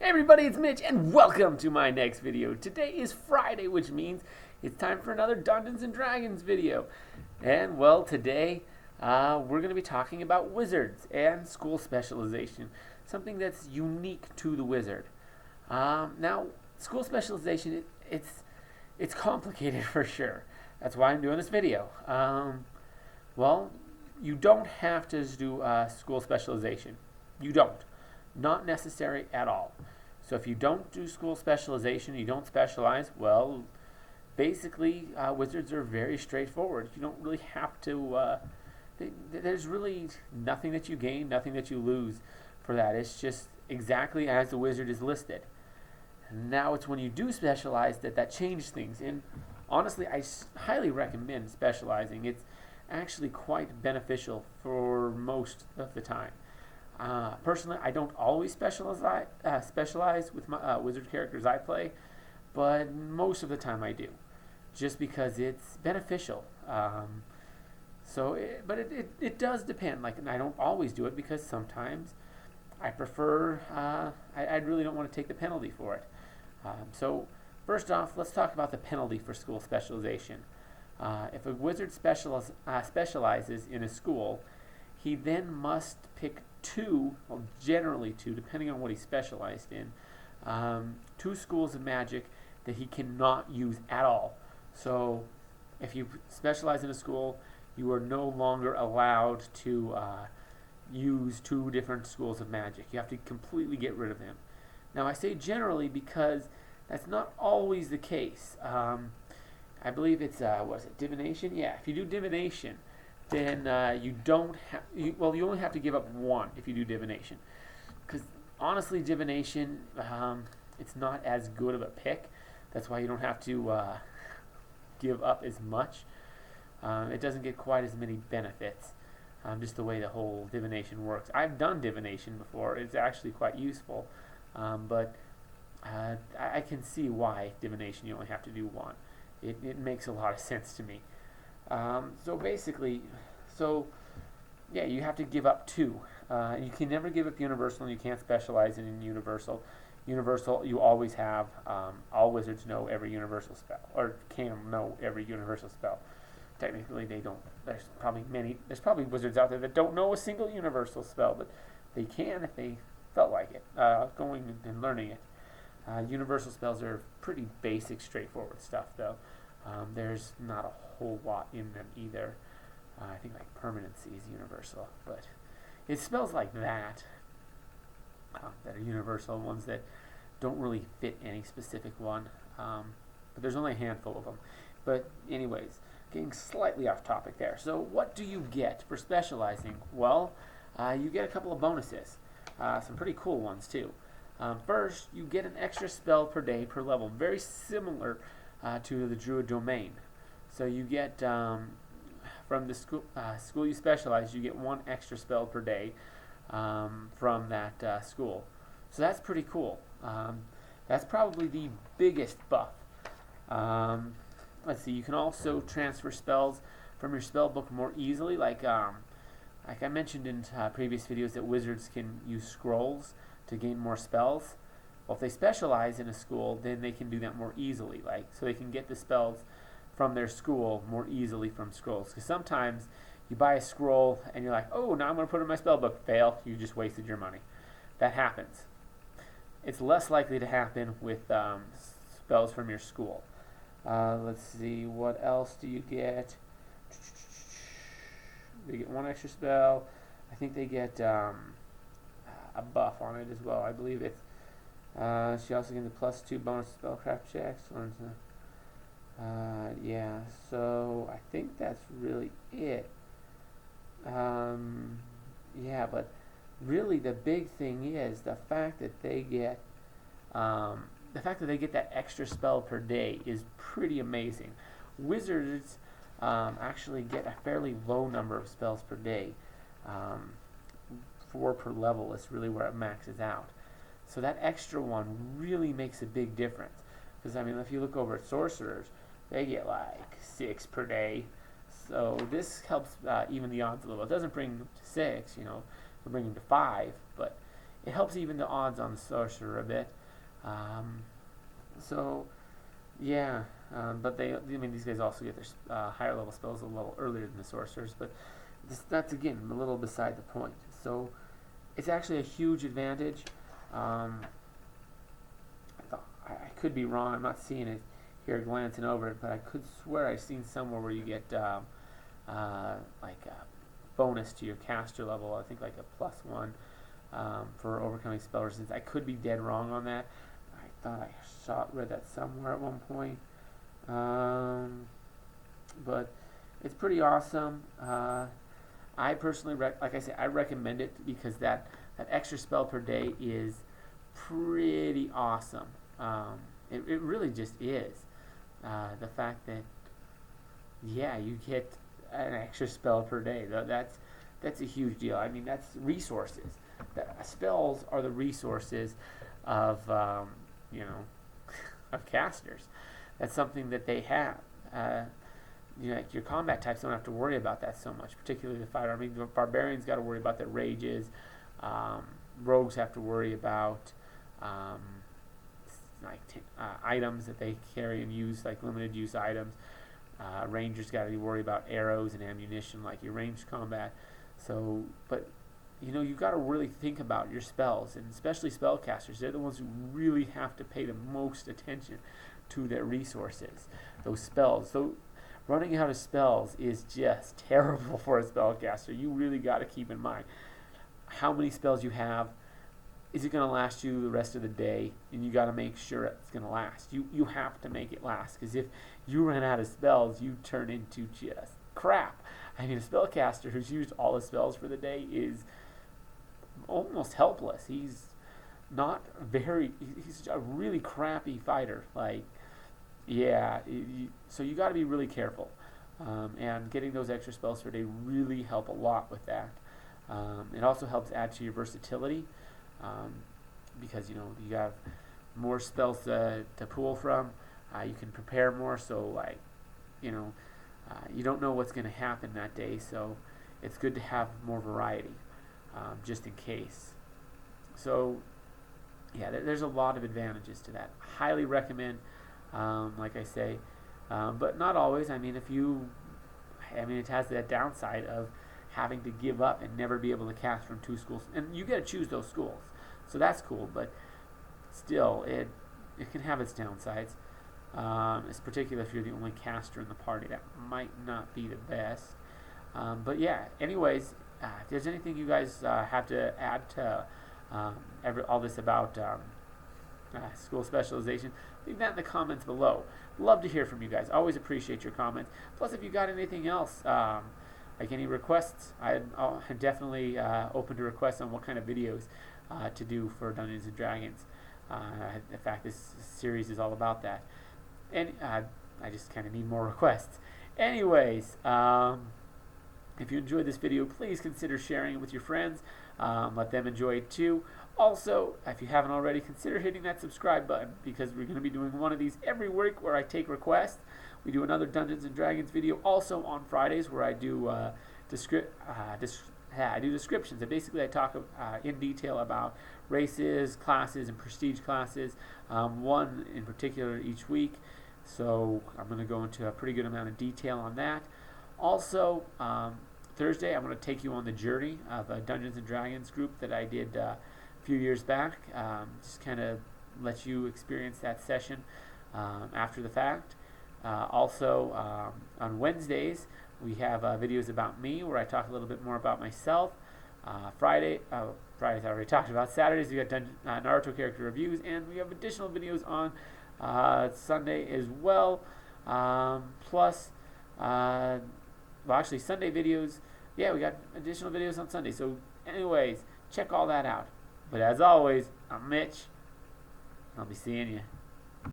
Hey everybody, it's Mitch, and welcome to my next video. Today is Friday, which means it's time for another Dungeons & Dragons video. And, well, today we're going to be talking about wizards and school specialization, something that's unique to the wizard. Now, school specialization, it's complicated for sure. That's why I'm doing this video. Well, you don't have to do school specialization. You don't. Not necessary at all. So if you don't do school specialization, you don't specialize, well, basically wizards are very straightforward. You don't really have to, there's really nothing that you gain, nothing that you lose for that. It's just exactly as the wizard is listed. And now it's when you do specialize that changes things. And honestly, I highly recommend specializing. It's actually quite beneficial for most of the time. Personally, I don't always specialize with my wizard characters I play, but most of the time I do, just because it's beneficial. But it does depend. And I don't always do it because sometimes I prefer. I really don't want to take the penalty for it. So first off, let's talk about the penalty for school specialization. If a wizard specializes in a school, he then must pick generally two, depending on what he specialized in, two schools of magic that he cannot use at all. So if you specialize in a school, you are no longer allowed to use two different schools of magic. You have to completely get rid of them. Now I say generally because that's not always the case. I believe it's, Divination? Yeah, if you do Divination, then you don't have, you only have to give up one if you do Divination. Because honestly, Divination, it's not as good of a pick. That's why you don't have to give up as much. It doesn't get quite as many benefits, just the way the whole Divination works. I've done Divination before. It's actually quite useful. But I can see why Divination you only have to do one. It makes a lot of sense to me. You have to give up two. You can never give up Universal, and you can't specialize in Universal. Universal, you always have. All wizards know every Universal spell, or can know every Universal spell. Technically, they don't. There's probably wizards out there that don't know a single Universal spell, but they can if they felt like it, going and learning it. Universal spells are pretty basic, straightforward stuff, though. There's not a whole lot in them either. I think like permanency is universal, but it's spells like that that are universal, ones that don't really fit any specific one. But there's only a handful of them. But anyways, getting slightly off topic there. So what do you get for specializing? Well, you get a couple of bonuses. Some pretty cool ones too. First, you get an extra spell per day per level, very similar to the Druid Domain. So you get, from the school you specialize, you get one extra spell per day from that school. So that's pretty cool. That's probably the biggest buff. Let's see, you can also transfer spells from your spell book more easily, like I mentioned in previous videos that wizards can use scrolls to gain more spells. Well, if they specialize in a school, then they can do that more easily, so they can get the spells from their school more easily from scrolls. Because sometimes you buy a scroll and you're like, oh, now I'm going to put it in my spell book. Fail. You just wasted your money. That happens. It's less likely to happen with spells from your school. Let's see, what else do you get? They get one extra spell. I think they get a buff on it as well. I believe it's she also gets a +2 bonus spellcraft checks. Yeah, so I think that's really it. Yeah, but really the big thing is the fact that they get that extra spell per day is pretty amazing. Wizards actually get a fairly low number of spells per day. 4 per level is really where it maxes out. So that extra one really makes a big difference. Because, I mean, if you look over at sorcerers, they get like 6 per day. So this helps even the odds a little. It doesn't bring them to 6, it'll bring them to 5, but it helps even the odds on the sorcerer a bit. So yeah, but these guys also get their higher level spells a little earlier than the sorcerers, but that's again a little beside the point. So it's actually a huge advantage. I could be wrong. I'm not seeing it here glancing over it, but I could swear I've seen somewhere where you get like a bonus to your caster level. I think like a +1 for overcoming spell resistance. I could be dead wrong on that. I thought I read that somewhere at one point. But it's pretty awesome. I personally, like I said, I recommend it because that extra spell per day is pretty awesome. It really just is. The fact that, yeah, you get an extra spell per day. That's a huge deal. I mean, that's resources. Spells are the resources of, of casters. That's something that they have. Like your combat types don't have to worry about that so much, particularly the fighter. I mean, the barbarians got to worry about their rages. Rogues have to worry about items that they carry and use, like limited use items. Rangers got to worry about arrows and ammunition, like your ranged combat. So, but you've got to really think about your spells, and especially spellcasters. They're the ones who really have to pay the most attention to their resources, those spells. So running out of spells is just terrible for a spellcaster. You really got to keep in mind how many spells you have. Is it going to last you the rest of the day? And you got to make sure it's going to last. You have to make it last, because if you run out of spells, you turn into just crap. I mean, a spellcaster who's used all the spells for the day is almost helpless. He's a really crappy fighter. So you got to be really careful. And getting those extra spells per day really help a lot with that. It also helps add to your versatility. Because you have more spells to pull from. You can prepare more, so you don't know what's going to happen that day, so it's good to have more variety, just in case. So yeah, there's a lot of advantages to that. Highly recommend, like I say, but not always. I mean, it has that downside of having to give up and never be able to cast from 2 schools, and you got to choose those schools. So that's cool, but still, it can have its downsides. It's particularly if you're the only caster in the party. That might not be the best. But yeah, anyways, if there's anything you guys have to add to all this about school specialization, leave that in the comments below. Love to hear from you guys. Always appreciate your comments. Plus, if you got anything else, like any requests, I'm definitely open to requests on what kind of videos to do for Dungeons and Dragons. In fact, this series is all about that. And I just kind of need more requests. Anyways, if you enjoyed this video, please consider sharing it with your friends. Let them enjoy it too. Also, if you haven't already, consider hitting that subscribe button, because we're going to be doing one of these every week where I take requests. We do another Dungeons and Dragons video also on Fridays where I do I do descriptions. And basically, I talk in detail about races, classes, and prestige classes, one in particular each week. So I'm going to go into a pretty good amount of detail on that. Also, Thursday, I'm going to take you on the journey of a Dungeons and Dragons group that I did a few years back. Just kind of let you experience that session after the fact. Also, on Wednesdays, we have videos about me where I talk a little bit more about myself. Fridays I already talked about. Saturdays, we got Naruto character reviews, and we have additional videos on Sunday as well. Plus, actually, Sunday videos. Yeah, we got additional videos on Sunday. So, anyways, check all that out. But as always, I'm Mitch. I'll be seeing you.